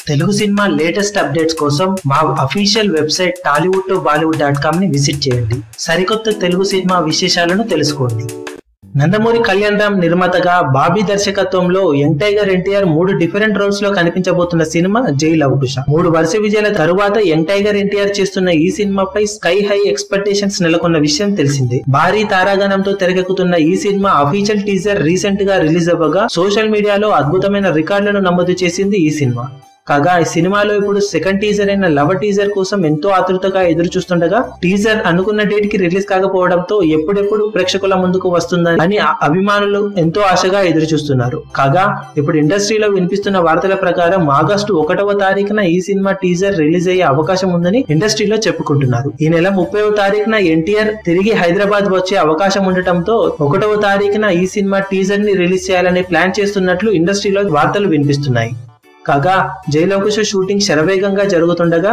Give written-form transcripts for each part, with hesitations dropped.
Telugu cinema latest updates కోసం మా official website tollywood2bollywood.com ని విజిట్ చేయండి. సరికొత్త తెలుగు సినిమా విశేషాలను తెలుసుకోండి. నందమూరి కళ్యాణ్ రామ్ నిర్మాతగా బాబీ దర్శకత్వంలో young tiger NTR 3 different roles లో కనిపించబోతున్న సినిమా జై లవ్ కుశ. 3 వరుస విజయాల తరువాత యంగ్ టైగర్ ఎన్టీఆర్ చేస్తున్న ఈ సినిమాపై స్కై హై ఎక్స్పెక్టేషన్స్ నెలకొన్న విషయం తెలిసిందే. భారీ తారాగణంతో తెరకెక్కుతున్న ఈ సినిమా అఫీషియల్ టీజర్ రీసెంట్ గా రిలీజ్ అవ్వగా సోషల్ మీడియాలో అద్భుతమైన రికార్డులను నమోదు చేసింది ఈ సినిమా. కాగా ఈ సినిమాలో ఇప్పుడు సెకండ్ టీజర్ అయిన లవ్ టీజర్ కోసం ఎంతో ఆతృతగా ఎదురు చూస్తుండగా టీజర్ అనుకున్న డేట్ కి రిలీజ్ కాకపోవడంతో ఎప్పుడెప్పుడు ప్రేక్షకుల ముందుకు వస్తుందని అభిమానులు ఎంతో ఆశగా ఎదురు చూస్తున్నారు. కాగా ఇప్పుడు ఇండస్ట్రీలో వినిపిస్తున్న వార్తల ప్రకారం ఆగస్టు 1వ తారీఖున ఈ సినిమా టీజర్ రిలీజ్ అయ్యే అవకాశం ఉందని ఇండస్ట్రీలో చెప్పుకుంటున్నారు. ఈ నెల 30వ తారీఖున ఎన్టీఆర్ తిరిగి హైదరాబాద్ వచ్చే అవకాశం ఉండటంతో 1వ తారీఖున ఈ సినిమా టీజర్ ని రిలీజ్ చేయాలని ప్లాన్ చేస్తున్నట్లు ఇండస్ట్రీలో వార్తలు వినిపిస్తున్నాయి. కాగా జై లవ్ కుశ షూటింగ్ శరవేగంగా జరుగుతుండగా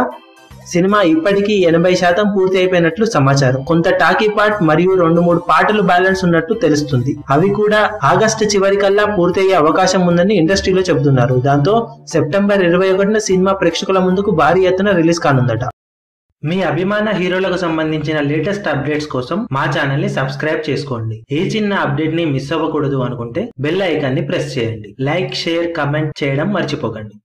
సినిమా ఇప్పటికీ 80% పూర్తి అయిపోయినట్లు సమాచారం. కొంత టాకీ పార్ట్ మరియు 2-3 పాటలు బ్యాలెన్స్ ఉన్నట్టు తెలుస్తుంది. అవి కూడా ఆగస్టు చివరికల్లా పూర్తి అయ్యే అవకాశం ఉందని ఇండస్ట్రీలో చెబుతున్నారు. దాంతో సెప్టెంబర్ 21న సినిమా ప్రేక్షకుల ముందుకు భారీ ఎత్తున రిలీజ్ కానుందట. మీ అభిమాన హీరోలకు సంబంధించిన లేటెస్ట్ అప్డేట్స్ కోసం మా ఛానల్ ని సబ్స్క్రైబ్ చేసుకోండి. ఏ చిన్న అప్డేట్ ని మిస్ అవ్వకూడదు అనుకుంటే బెల్ ఐకాన్ ని ప్రెస్ చేయండి. లైక్, షేర్, కమెంట్ చేయడం మర్చిపోకండి.